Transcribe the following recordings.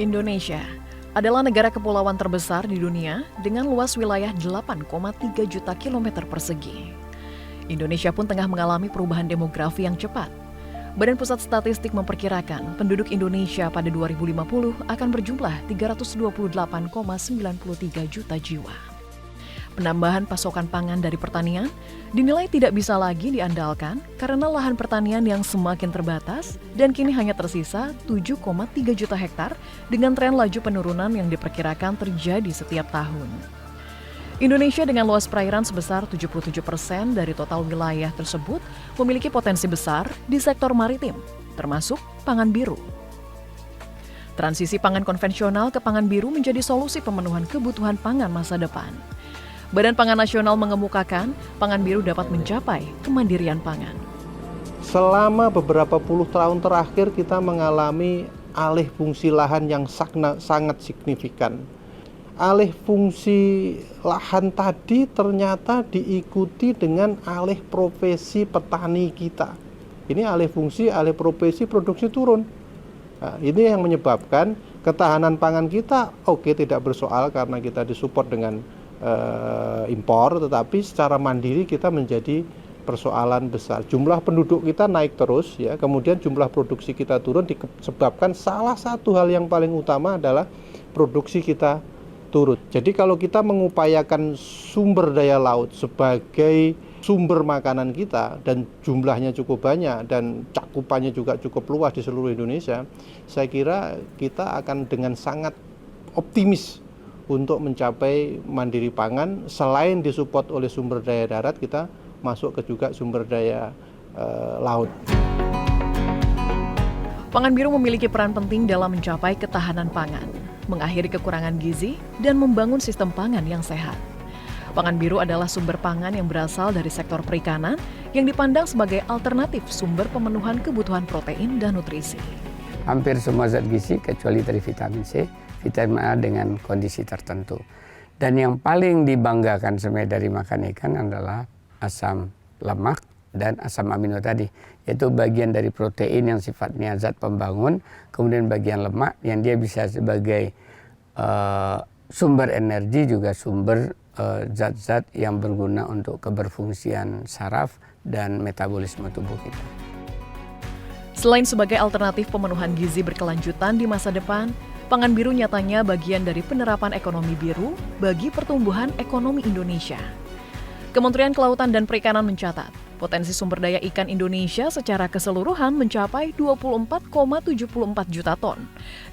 Indonesia adalah negara kepulauan terbesar di dunia dengan luas wilayah 8,3 juta kilometer persegi. Indonesia pun tengah mengalami perubahan demografi yang cepat. Badan Pusat Statistik memperkirakan penduduk Indonesia pada 2050 akan berjumlah 328,93 juta jiwa. Penambahan pasokan pangan dari pertanian dinilai tidak bisa lagi diandalkan karena lahan pertanian yang semakin terbatas dan kini hanya tersisa 7,3 juta hektar dengan tren laju penurunan yang diperkirakan terjadi setiap tahun. Indonesia dengan luas perairan sebesar 77% dari total wilayah tersebut memiliki potensi besar di sektor maritim, termasuk pangan biru. Transisi pangan konvensional ke pangan biru menjadi solusi pemenuhan kebutuhan pangan masa depan. Badan Pangan Nasional mengemukakan pangan biru dapat mencapai kemandirian pangan. Selama beberapa puluh tahun terakhir kita mengalami alih fungsi lahan yang sangat signifikan. Alih fungsi lahan tadi ternyata diikuti dengan alih profesi petani kita. Ini alih fungsi, alih profesi, produksi turun. Nah, ini yang menyebabkan ketahanan pangan kita tidak bersoal karena kita disupport dengan impor, tetapi secara mandiri kita menjadi persoalan besar. Jumlah penduduk kita naik terus, ya, kemudian jumlah produksi kita turun disebabkan salah satu hal yang paling utama adalah produksi kita turun. Jadi kalau kita mengupayakan sumber daya laut sebagai sumber makanan kita dan jumlahnya cukup banyak dan cakupannya juga cukup luas di seluruh Indonesia, saya kira kita akan dengan sangat optimis untuk mencapai mandiri pangan. Selain disupport oleh sumber daya darat, kita masuk ke juga sumber daya laut. Pangan biru memiliki peran penting dalam mencapai ketahanan pangan, mengakhiri kekurangan gizi, dan membangun sistem pangan yang sehat. Pangan biru adalah sumber pangan yang berasal dari sektor perikanan yang dipandang sebagai alternatif sumber pemenuhan kebutuhan protein dan nutrisi. Hampir semua zat gizi kecuali dari vitamin C, vitamin A dengan kondisi tertentu. Dan yang paling dibanggakan sebenarnya dari makan ikan adalah asam lemak dan asam amino tadi, yaitu bagian dari protein yang sifatnya zat pembangun, kemudian bagian lemak yang dia bisa sebagai sumber energi, juga sumber zat-zat yang berguna untuk keberfungsian saraf dan metabolisme tubuh kita. Selain sebagai alternatif pemenuhan gizi berkelanjutan di masa depan, pangan biru nyatanya bagian dari penerapan ekonomi biru bagi pertumbuhan ekonomi Indonesia. Kementerian Kelautan dan Perikanan mencatat, potensi sumber daya ikan Indonesia secara keseluruhan mencapai 24,74 juta ton,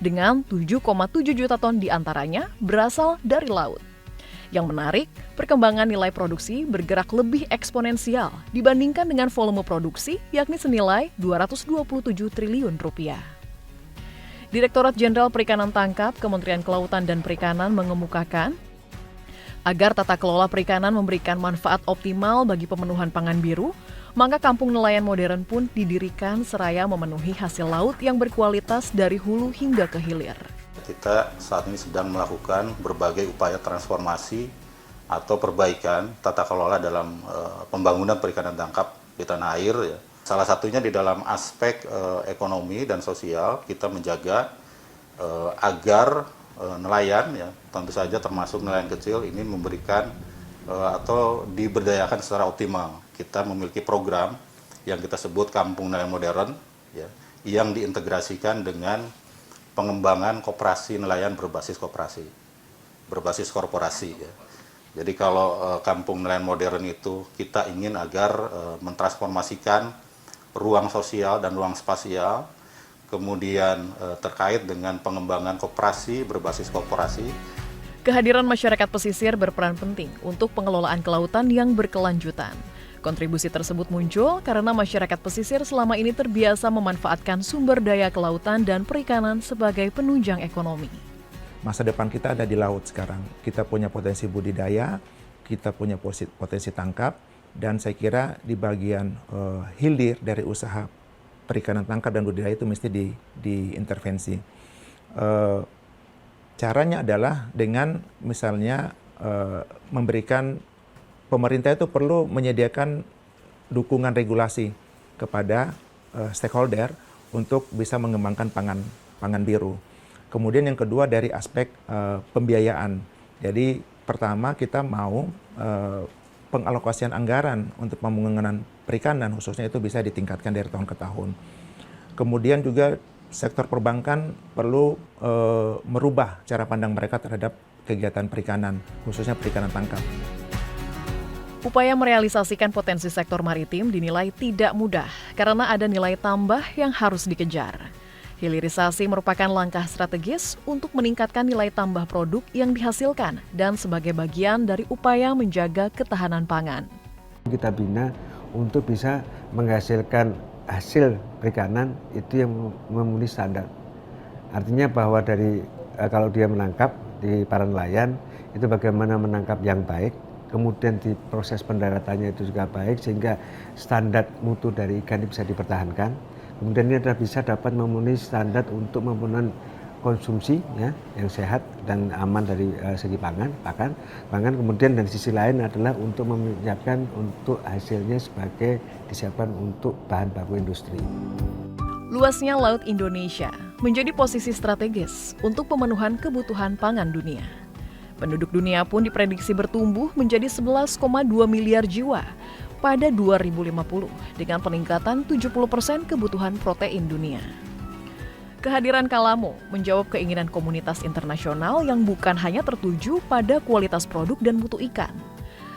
dengan 7,7 juta ton diantaranya berasal dari laut. Yang menarik, perkembangan nilai produksi bergerak lebih eksponensial dibandingkan dengan volume produksi, yakni senilai 227 triliun rupiah. Direktorat Jenderal Perikanan Tangkap Kementerian Kelautan dan Perikanan mengemukakan, agar tata kelola perikanan memberikan manfaat optimal bagi pemenuhan pangan biru, maka kampung nelayan modern pun didirikan seraya memenuhi hasil laut yang berkualitas dari hulu hingga ke hilir. Kita saat ini sedang melakukan berbagai upaya transformasi atau perbaikan tata kelola dalam pembangunan perikanan tangkap di tanah air. Ya. Salah satunya di dalam aspek ekonomi dan sosial, kita menjaga agar nelayan, ya, tentu saja termasuk nelayan kecil, ini memberikan atau diberdayakan secara optimal. Kita memiliki program yang kita sebut Kampung Nelayan Modern, ya, yang diintegrasikan dengan pengembangan koperasi nelayan berbasis korporasi. Ya. Jadi kalau Kampung Nelayan Modern itu kita ingin agar mentransformasikan ruang sosial dan ruang spasial, kemudian terkait dengan pengembangan koperasi berbasis korporasi. Kehadiran masyarakat pesisir berperan penting untuk pengelolaan kelautan yang berkelanjutan. Kontribusi tersebut muncul karena masyarakat pesisir selama ini terbiasa memanfaatkan sumber daya kelautan dan perikanan sebagai penunjang ekonomi. Masa depan kita ada di laut sekarang. Kita punya potensi budidaya, kita punya potensi tangkap, dan saya kira di bagian hilir dari usaha perikanan tangkap dan budidaya itu mesti diintervensi. Caranya adalah dengan misalnya memberikan, pemerintah itu perlu menyediakan dukungan regulasi kepada stakeholder untuk bisa mengembangkan pangan biru. Kemudian yang kedua dari aspek pembiayaan. Jadi pertama kita mau pengalokasian anggaran untuk pembangunan perikanan khususnya itu bisa ditingkatkan dari tahun ke tahun. Kemudian juga sektor perbankan perlu merubah cara pandang mereka terhadap kegiatan perikanan, khususnya perikanan tangkap. Upaya merealisasikan potensi sektor maritim dinilai tidak mudah karena ada nilai tambah yang harus dikejar. Hilirisasi merupakan langkah strategis untuk meningkatkan nilai tambah produk yang dihasilkan dan sebagai bagian dari upaya menjaga ketahanan pangan. Kita bina untuk bisa menghasilkan hasil perikanan itu yang memenuhi standar. Artinya bahwa dari kalau dia menangkap di para nelayan itu bagaimana menangkap yang baik, kemudian di proses pendaratannya itu juga baik sehingga standar mutu dari ikan bisa dipertahankan. Kemudian ini adalah bisa dapat memenuhi standar untuk memenuhi konsumsi ya, yang sehat dan aman dari segi pangan. Kemudian dari sisi lain adalah untuk menyiapkan untuk hasilnya sebagai disiapkan untuk bahan baku industri. Luasnya Laut Indonesia menjadi posisi strategis untuk pemenuhan kebutuhan pangan dunia. Penduduk dunia pun diprediksi bertumbuh menjadi 11,2 miliar jiwa pada 2050 dengan peningkatan 70% kebutuhan protein dunia. Kehadiran Kalamo menjawab keinginan komunitas internasional yang bukan hanya tertuju pada kualitas produk dan mutu ikan,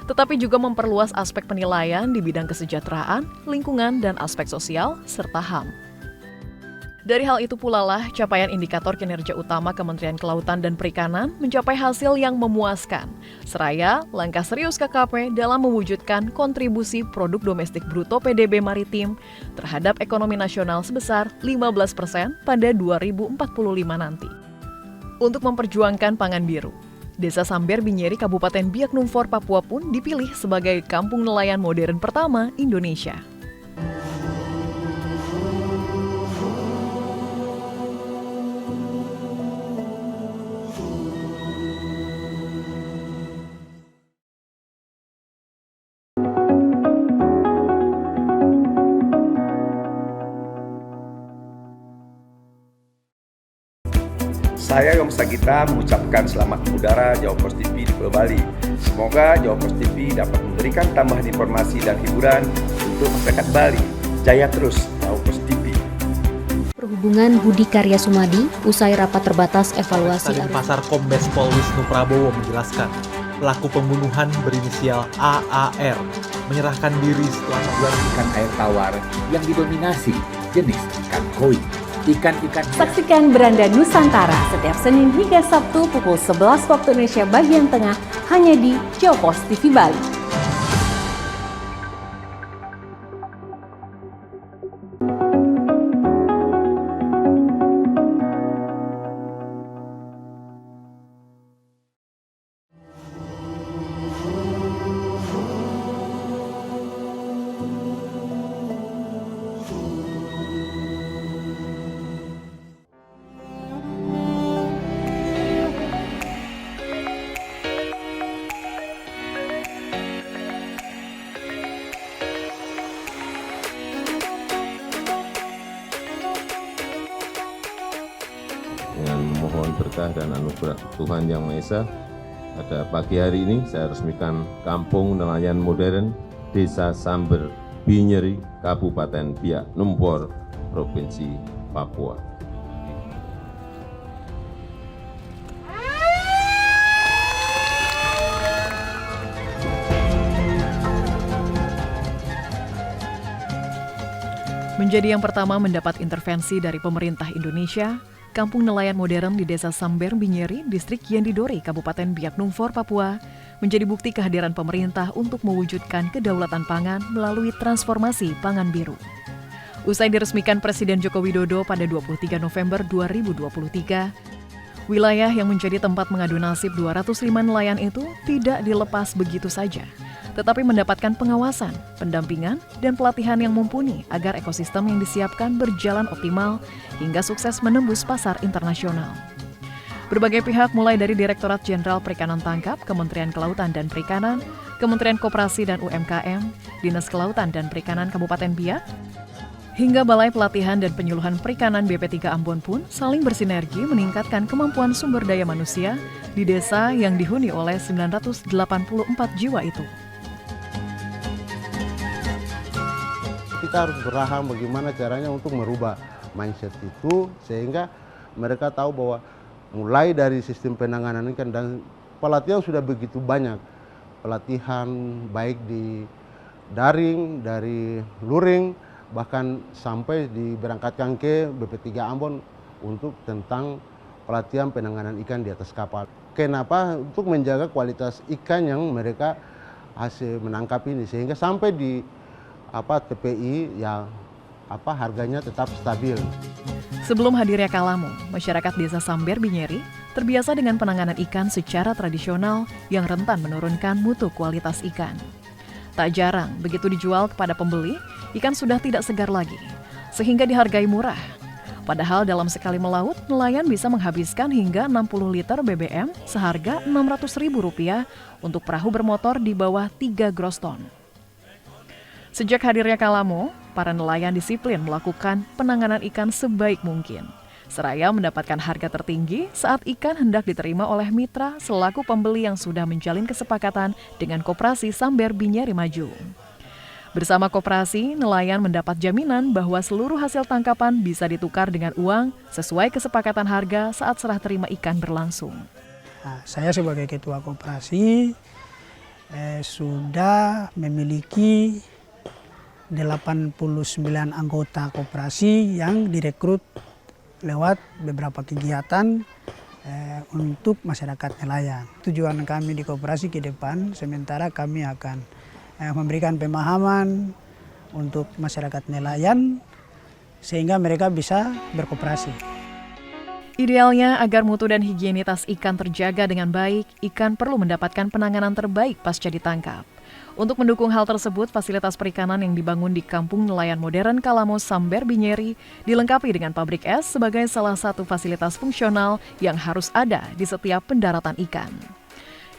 tetapi juga memperluas aspek penilaian di bidang kesejahteraan, lingkungan, dan aspek sosial, serta HAM. Dari hal itu pula lah capaian indikator kinerja utama Kementerian Kelautan dan Perikanan mencapai hasil yang memuaskan, seraya langkah serius KKP dalam mewujudkan kontribusi produk domestik bruto PDB maritim terhadap ekonomi nasional sebesar 15% pada 2045 nanti. Untuk memperjuangkan pangan biru, Desa Samber Binyeri Kabupaten Biak Numfor Papua pun dipilih sebagai kampung nelayan modern pertama Indonesia. Saya Yom Sagita mengucapkan selamat mengudara Jawa Post TV di Pulau Bali. Semoga Jawa Post TV dapat memberikan tambahan informasi dan hiburan untuk masyarakat Bali. Jaya terus Jawa Post TV. Perhubungan Budi Karya Sumadi, usai rapat terbatas evaluasi Pasar Kombes Pol Wisnu Prabowo menjelaskan, pelaku pembunuhan berinisial AAR menyerahkan diri setelah ikan air tawar yang didominasi jenis ikan koi. Ikan-ikan. Saksikan Beranda Nusantara setiap Senin hingga Sabtu pukul 11 waktu Indonesia bagian tengah hanya di Jawa Post TV Bali. Dengan memohon berkah dan anugerah Tuhan Yang Maha Esa, pada pagi hari ini saya resmikan Kampung Nelayan Modern Desa Samber Binyeri, Kabupaten Biak Numfor, Provinsi Papua. Menjadi yang pertama mendapat intervensi dari pemerintah Indonesia, Kampung Nelayan Modern di Desa Samber Binyeri, Distrik Yendidori, Kabupaten Biak Numfor, Papua, menjadi bukti kehadiran pemerintah untuk mewujudkan kedaulatan pangan melalui transformasi pangan biru. Usai diresmikan Presiden Joko Widodo pada 23 November 2023, wilayah yang menjadi tempat mengadu nasib 205 nelayan itu tidak dilepas begitu saja, tetapi mendapatkan pengawasan, pendampingan, dan pelatihan yang mumpuni agar ekosistem yang disiapkan berjalan optimal hingga sukses menembus pasar internasional. Berbagai pihak mulai dari Direktorat Jenderal Perikanan Tangkap, Kementerian Kelautan dan Perikanan, Kementerian Koperasi dan UMKM, Dinas Kelautan dan Perikanan Kabupaten Biak, Hingga Balai Pelatihan dan Penyuluhan Perikanan BP3 Ambon pun saling bersinergi meningkatkan kemampuan sumber daya manusia di desa yang dihuni oleh 984 jiwa itu. Kita harus berusaha bagaimana caranya untuk merubah mindset itu sehingga mereka tahu bahwa mulai dari sistem penanganan ikan dan pelatihan sudah begitu banyak. Pelatihan baik di daring, dari luring, bahkan sampai diberangkatkan ke BP3 Ambon untuk tentang pelatihan penanganan ikan di atas kapal. Kenapa? Untuk menjaga kualitas ikan yang mereka hasil menangkap ini sehingga sampai di TPI yang harganya tetap stabil. Sebelum hadirnya Kalamo, masyarakat Desa Samber Binyeri terbiasa dengan penanganan ikan secara tradisional yang rentan menurunkan mutu kualitas ikan. Tak jarang, begitu dijual kepada pembeli, ikan sudah tidak segar lagi, sehingga dihargai murah. Padahal dalam sekali melaut, nelayan bisa menghabiskan hingga 60 liter BBM seharga Rp600.000 untuk perahu bermotor di bawah 3 gross ton. Sejak hadirnya Kalamo, para nelayan disiplin melakukan penanganan ikan sebaik mungkin, seraya mendapatkan harga tertinggi saat ikan hendak diterima oleh mitra selaku pembeli yang sudah menjalin kesepakatan dengan Koperasi Samber Binyeri Maju. Bersama koperasi, nelayan mendapat jaminan bahwa seluruh hasil tangkapan bisa ditukar dengan uang sesuai kesepakatan harga saat serah terima ikan berlangsung. Nah, saya sebagai ketua koperasi sudah memiliki 89 anggota koperasi yang direkrut lewat beberapa kegiatan untuk masyarakat nelayan. Tujuan kami di koperasi ke depan, sementara kami akan memberikan pemahaman untuk masyarakat nelayan sehingga mereka bisa berkoperasi. Idealnya agar mutu dan higienitas ikan terjaga dengan baik, ikan perlu mendapatkan penanganan terbaik pasca ditangkap. Untuk mendukung hal tersebut, fasilitas perikanan yang dibangun di Kampung Nelayan Modern Kalamo Samber Binyeri dilengkapi dengan pabrik es sebagai salah satu fasilitas fungsional yang harus ada di setiap pendaratan ikan.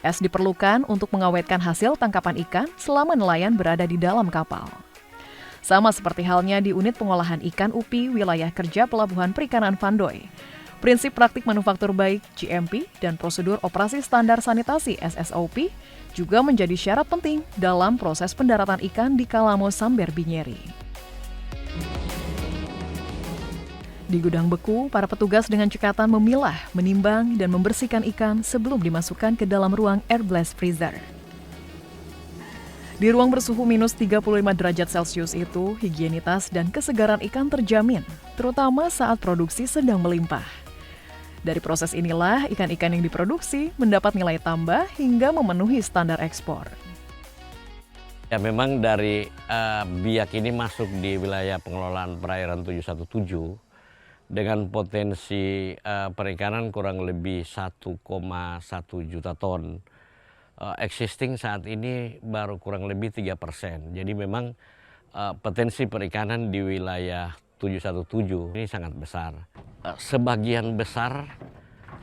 Es diperlukan untuk mengawetkan hasil tangkapan ikan selama nelayan berada di dalam kapal. Sama seperti halnya di unit pengolahan ikan UPI wilayah kerja Pelabuhan Perikanan Vandoy. Prinsip praktik manufaktur baik GMP dan prosedur operasi standar sanitasi SSOP juga menjadi syarat penting dalam proses pendaratan ikan di Kalamo Samber Binyeri. Di gudang beku, para petugas dengan cekatan memilah, menimbang, dan membersihkan ikan sebelum dimasukkan ke dalam ruang air blast freezer. Di ruang bersuhu minus 35 derajat Celcius itu, higienitas dan kesegaran ikan terjamin, terutama saat produksi sedang melimpah. Dari proses inilah, ikan-ikan yang diproduksi mendapat nilai tambah hingga memenuhi standar ekspor. Ya, memang dari Biak ini masuk di wilayah pengelolaan perairan 717 dengan potensi perikanan kurang lebih 1,1 juta ton. Existing saat ini baru kurang lebih 3%. Jadi memang potensi perikanan di wilayah 717 ini sangat besar. Sebagian besar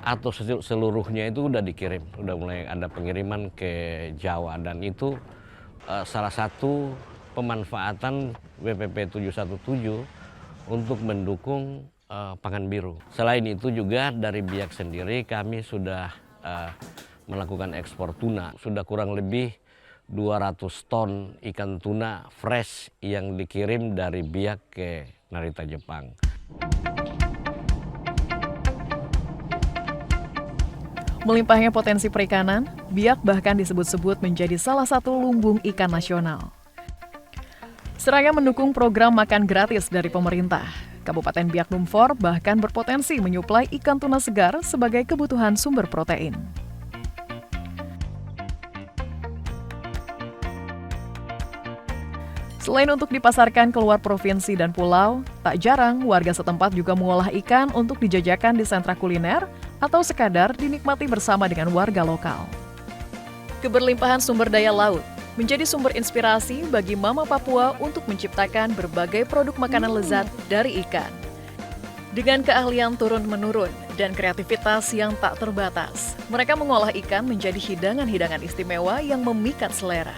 atau seluruhnya itu sudah dikirim, sudah mulai ada pengiriman ke Jawa dan itu salah satu pemanfaatan WPP 717 untuk mendukung pangan biru. Selain itu juga dari Biak sendiri kami sudah melakukan ekspor tuna, sudah kurang lebih 200 ton ikan tuna fresh yang dikirim dari Biak ke Narita, Jepang. Melimpahnya potensi perikanan, Biak bahkan disebut-sebut menjadi salah satu lumbung ikan nasional. Seraya mendukung program makan gratis dari pemerintah, Kabupaten Biak Numfor bahkan berpotensi menyuplai ikan tuna segar sebagai kebutuhan sumber protein. Selain untuk dipasarkan keluar provinsi dan pulau, tak jarang warga setempat juga mengolah ikan untuk dijajakan di sentra kuliner atau sekadar dinikmati bersama dengan warga lokal. Keberlimpahan sumber daya laut menjadi sumber inspirasi bagi Mama Papua untuk menciptakan berbagai produk makanan lezat dari ikan. Dengan keahlian turun-menurun dan kreativitas yang tak terbatas, mereka mengolah ikan menjadi hidangan-hidangan istimewa yang memikat selera.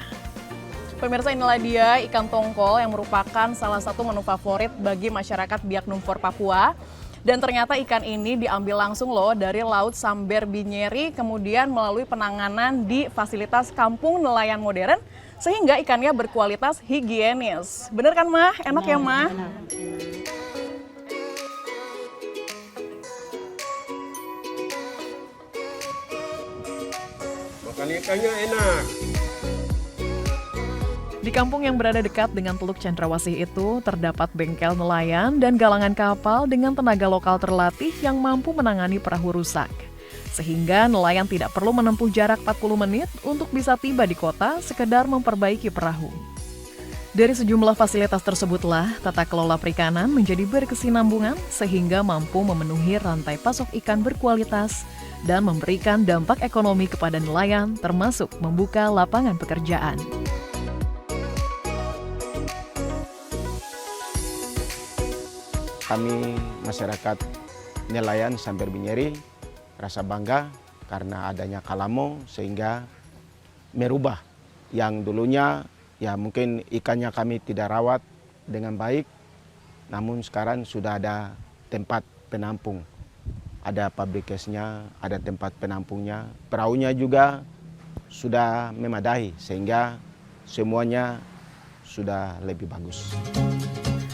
Pemirsa, inilah dia ikan tongkol yang merupakan salah satu menu favorit bagi masyarakat Biak Numfor Papua. Dan ternyata ikan ini diambil langsung loh dari Laut Samber Binyeri, kemudian melalui penanganan di fasilitas Kampung Nelayan Modern, sehingga ikannya berkualitas higienis. Bener kan, Mah? Enak ya, Mah? Makan ikannya enak. Di kampung yang berada dekat dengan Teluk Cendrawasih itu, terdapat bengkel nelayan dan galangan kapal dengan tenaga lokal terlatih yang mampu menangani perahu rusak. Sehingga nelayan tidak perlu menempuh jarak 40 menit untuk bisa tiba di kota sekedar memperbaiki perahu. Dari sejumlah fasilitas tersebutlah, tata kelola perikanan menjadi berkesinambungan sehingga mampu memenuhi rantai pasok ikan berkualitas dan memberikan dampak ekonomi kepada nelayan, termasuk membuka lapangan pekerjaan. Kami masyarakat nelayan Samber Binyeri rasa bangga karena adanya Kalamo, sehingga merubah yang dulunya ya mungkin ikannya kami tidak rawat dengan baik, namun sekarang sudah ada tempat penampung. Ada pabrik gasnya, ada tempat penampungnya, perahunya juga sudah memadai sehingga semuanya sudah lebih bagus.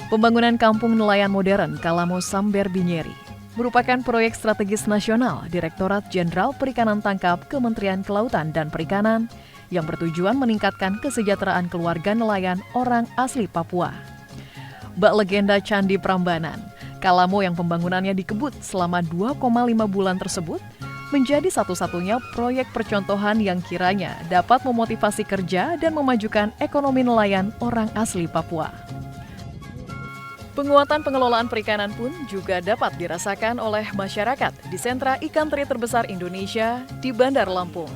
Pembangunan Kampung Nelayan Modern Kalamo Samber Binyeri merupakan proyek strategis nasional Direktorat Jenderal Perikanan Tangkap Kementerian Kelautan dan Perikanan yang bertujuan meningkatkan kesejahteraan keluarga nelayan orang asli Papua. Bak legenda Candi Prambanan, Kalamo yang pembangunannya dikebut selama 2,5 bulan tersebut menjadi satu-satunya proyek percontohan yang kiranya dapat memotivasi kerja dan memajukan ekonomi nelayan orang asli Papua. Penguatan pengelolaan perikanan pun juga dapat dirasakan oleh masyarakat di sentra ikan teri terbesar Indonesia di Bandar Lampung.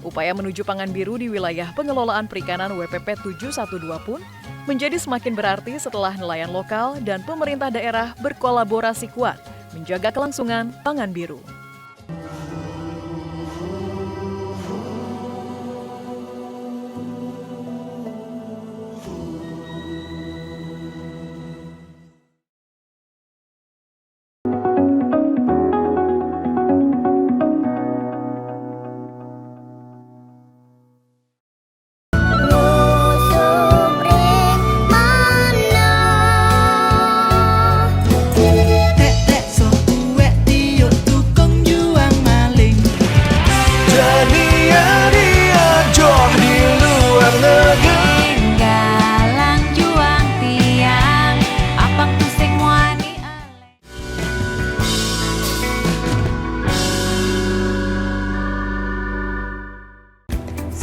Upaya menuju pangan biru di wilayah pengelolaan perikanan WPP 712 pun menjadi semakin berarti setelah nelayan lokal dan pemerintah daerah berkolaborasi kuat menjaga kelangsungan pangan biru.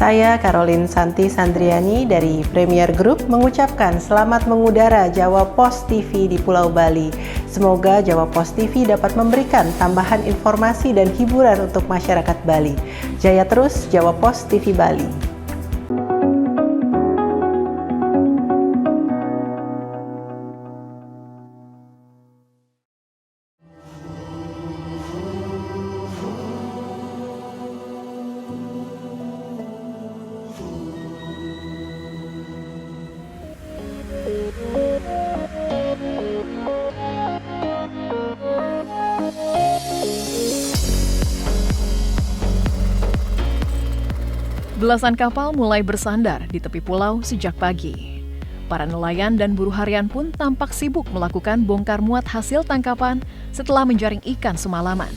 Saya Caroline Santi Sandriani dari Premier Group mengucapkan selamat mengudara Jawa Post TV di Pulau Bali. Semoga Jawa Post TV dapat memberikan tambahan informasi dan hiburan untuk masyarakat Bali. Jaya terus Jawa Post TV Bali. Belasan kapal mulai bersandar di tepi pulau sejak pagi. Para nelayan dan buruh harian pun tampak sibuk melakukan bongkar muat hasil tangkapan setelah menjaring ikan semalaman.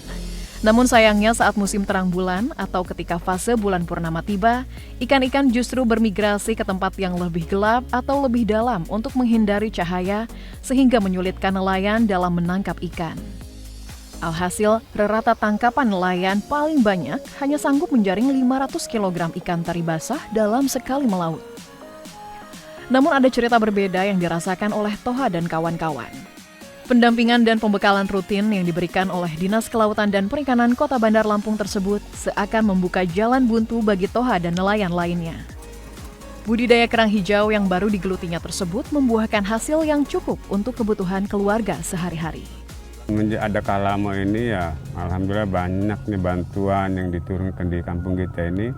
Namun sayangnya saat musim terang bulan atau ketika fase bulan purnama tiba, ikan-ikan justru bermigrasi ke tempat yang lebih gelap atau lebih dalam untuk menghindari cahaya sehingga menyulitkan nelayan dalam menangkap ikan. Alhasil, rata tangkapan nelayan paling banyak hanya sanggup menjaring 500 kg ikan teri basah dalam sekali melaut. Namun ada cerita berbeda yang dirasakan oleh Toha dan kawan-kawan. Pendampingan dan pembekalan rutin yang diberikan oleh Dinas Kelautan dan Perikanan Kota Bandar Lampung tersebut seakan membuka jalan buntu bagi Toha dan nelayan lainnya. Budidaya kerang hijau yang baru digelutinya tersebut membuahkan hasil yang cukup untuk kebutuhan keluarga sehari-hari. Ada Kalamo ini ya, alhamdulillah banyak nih bantuan yang diturunkan di kampung kita ini.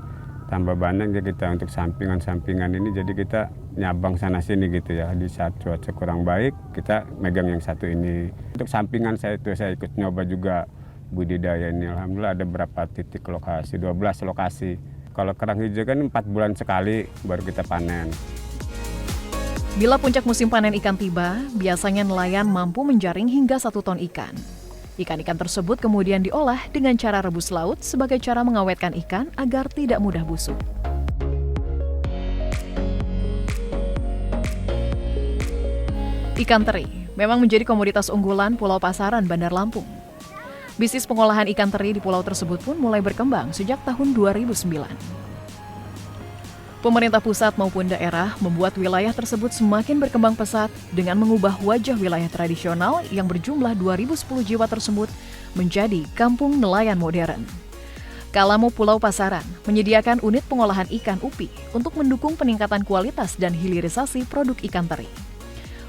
tambah banyak ya kita untuk sampingan-sampingan ini, jadi kita nyabang sana sini gitu ya. Di saat cuaca kurang baik kita megang yang satu ini. Untuk sampingan saya ikut nyoba juga budidaya ini. Alhamdulillah ada berapa titik lokasi, 12 lokasi. Kalau kerang hijau kan 4 bulan sekali baru kita panen. Bila puncak musim panen ikan tiba, biasanya nelayan mampu menjaring hingga 1 ton ikan. Ikan-ikan tersebut kemudian diolah dengan cara rebus laut sebagai cara mengawetkan ikan agar tidak mudah busuk. Ikan teri memang menjadi komoditas unggulan Pulau Pasaran, Bandar Lampung. Bisnis pengolahan ikan teri di pulau tersebut pun mulai berkembang sejak tahun 2009. Pemerintah pusat maupun daerah membuat wilayah tersebut semakin berkembang pesat dengan mengubah wajah wilayah tradisional yang berjumlah 2010 jiwa tersebut menjadi kampung nelayan modern. Kalamo Pulau Pasaran menyediakan unit pengolahan ikan upi untuk mendukung peningkatan kualitas dan hilirisasi produk ikan teri.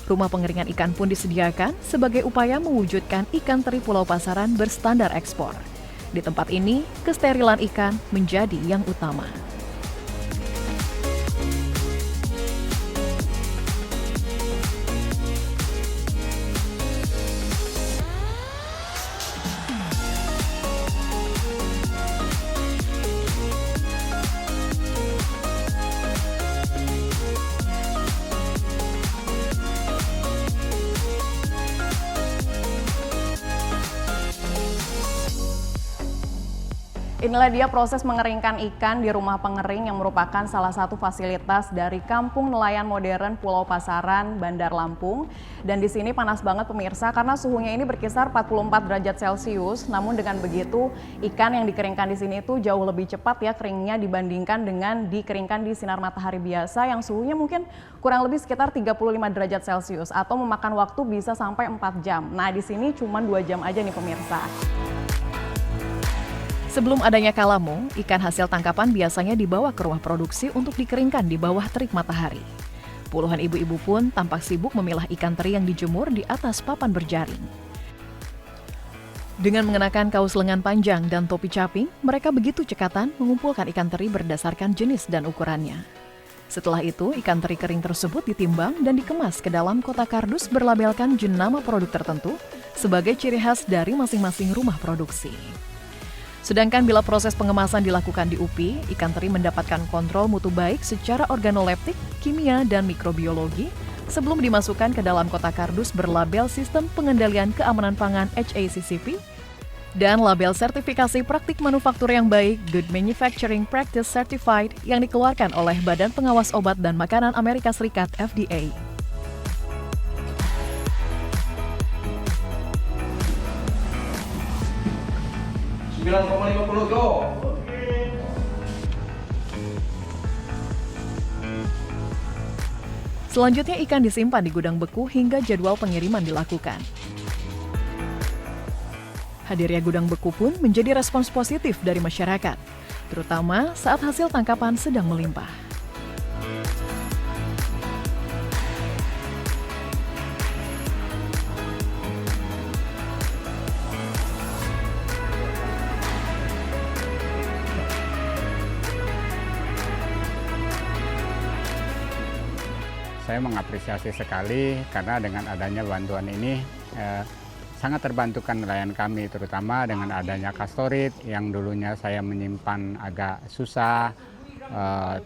Rumah pengeringan ikan pun disediakan sebagai upaya mewujudkan ikan teri Pulau Pasaran berstandar ekspor. Di tempat ini, kesterilan ikan menjadi yang utama. Inilah dia proses mengeringkan ikan di rumah pengering yang merupakan salah satu fasilitas dari Kampung Nelayan Modern Pulau Pasaran, Bandar Lampung. Dan di sini panas banget pemirsa karena suhunya ini berkisar 44 derajat Celcius. Namun dengan begitu ikan yang dikeringkan di sini itu jauh lebih cepat ya keringnya dibandingkan dengan dikeringkan di sinar matahari biasa yang suhunya mungkin kurang lebih sekitar 35 derajat Celcius atau memakan waktu bisa sampai 4 jam. Nah di sini cuma 2 jam aja nih pemirsa. Sebelum adanya kalamo, ikan hasil tangkapan biasanya dibawa ke rumah produksi untuk dikeringkan di bawah terik matahari. Puluhan ibu-ibu pun tampak sibuk memilah ikan teri yang dijemur di atas papan berjaring. Dengan mengenakan kaos lengan panjang dan topi caping, mereka begitu cekatan mengumpulkan ikan teri berdasarkan jenis dan ukurannya. Setelah itu, ikan teri kering tersebut ditimbang dan dikemas ke dalam kotak kardus berlabelkan jenama produk tertentu sebagai ciri khas dari masing-masing rumah produksi. Sedangkan bila proses pengemasan dilakukan di UPI, ikan teri mendapatkan kontrol mutu baik secara organoleptik, kimia, dan mikrobiologi sebelum dimasukkan ke dalam kotak kardus berlabel Sistem Pengendalian Keamanan Pangan HACCP dan label sertifikasi praktik manufaktur yang baik Good Manufacturing Practice Certified yang dikeluarkan oleh Badan Pengawas Obat dan Makanan Amerika Serikat FDA. Selanjutnya ikan disimpan di gudang beku hingga jadwal pengiriman dilakukan. Hadirnya gudang beku pun menjadi respons positif dari masyarakat, terutama saat hasil tangkapan sedang melimpah. Saya mengapresiasi sekali karena dengan adanya bantuan ini sangat terbantukan nelayan kami, terutama dengan adanya kastorit yang dulunya saya menyimpan agak susah,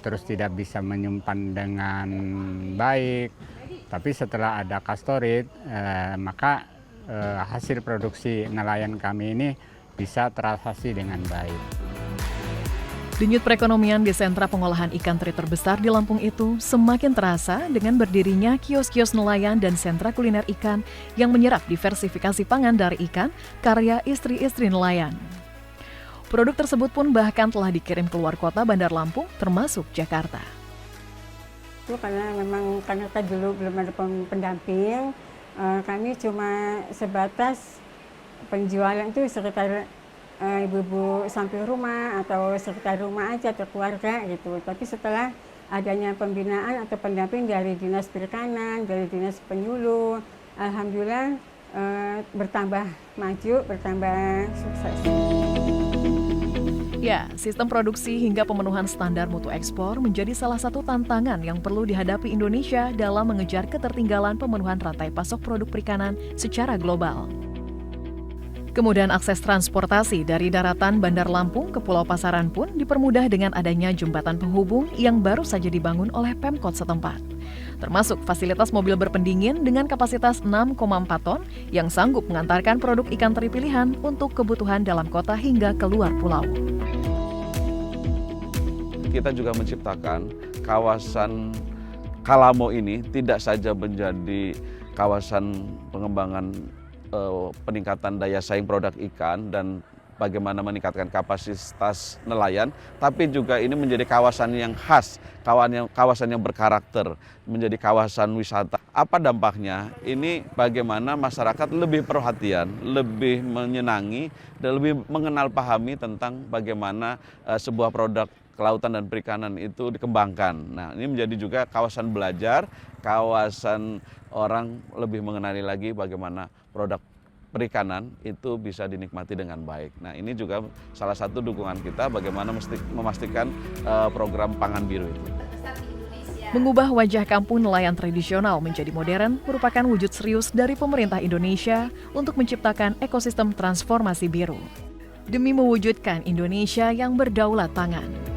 terus tidak bisa menyimpan dengan baik. Tapi setelah ada kastorit, maka hasil produksi nelayan kami ini bisa teratasi dengan baik. Denyut perekonomian di sentra pengolahan ikan teri terbesar di Lampung itu semakin terasa dengan berdirinya kios-kios nelayan dan sentra kuliner ikan yang menyerap diversifikasi pangan dari ikan karya istri-istri nelayan. Produk tersebut pun bahkan telah dikirim keluar kota Bandar Lampung termasuk Jakarta. Itu karena memang karena dulu belum ada pendamping, kami cuma sebatas penjualan itu sekitar ibu-ibu samping rumah atau sekitar rumah aja atau keluarga gitu. Tapi setelah adanya pembinaan atau pendamping dari Dinas Perikanan, dari Dinas Penyuluh, alhamdulillah bertambah maju, bertambah sukses. Ya, sistem produksi hingga pemenuhan standar mutu ekspor menjadi salah satu tantangan yang perlu dihadapi Indonesia dalam mengejar ketertinggalan pemenuhan rantai pasok produk perikanan secara global. Kemudian akses transportasi dari daratan Bandar Lampung ke Pulau Pasaran pun dipermudah dengan adanya jembatan penghubung yang baru saja dibangun oleh Pemkot setempat. Termasuk fasilitas mobil berpendingin dengan kapasitas 6,4 ton yang sanggup mengantarkan produk ikan teri pilihan untuk kebutuhan dalam kota hingga keluar pulau. Kita juga menciptakan kawasan Kalamo ini tidak saja menjadi kawasan pengembangan peningkatan daya saing produk ikan dan bagaimana meningkatkan kapasitas nelayan, tapi juga ini menjadi kawasan yang khas, kawasan yang berkarakter, menjadi kawasan wisata. Apa dampaknya? Ini bagaimana masyarakat lebih perhatian, lebih menyenangi, dan lebih mengenal pahami tentang bagaimana sebuah produk kelautan dan perikanan itu dikembangkan. Nah, ini menjadi juga kawasan belajar, kawasan orang lebih mengenali lagi bagaimana produk perikanan itu bisa dinikmati dengan baik. Nah, ini juga salah satu dukungan kita bagaimana memastikan program Pangan Biru itu. Mengubah wajah kampung nelayan tradisional menjadi modern merupakan wujud serius dari pemerintah Indonesia untuk menciptakan ekosistem transformasi biru demi mewujudkan Indonesia yang berdaulat pangan.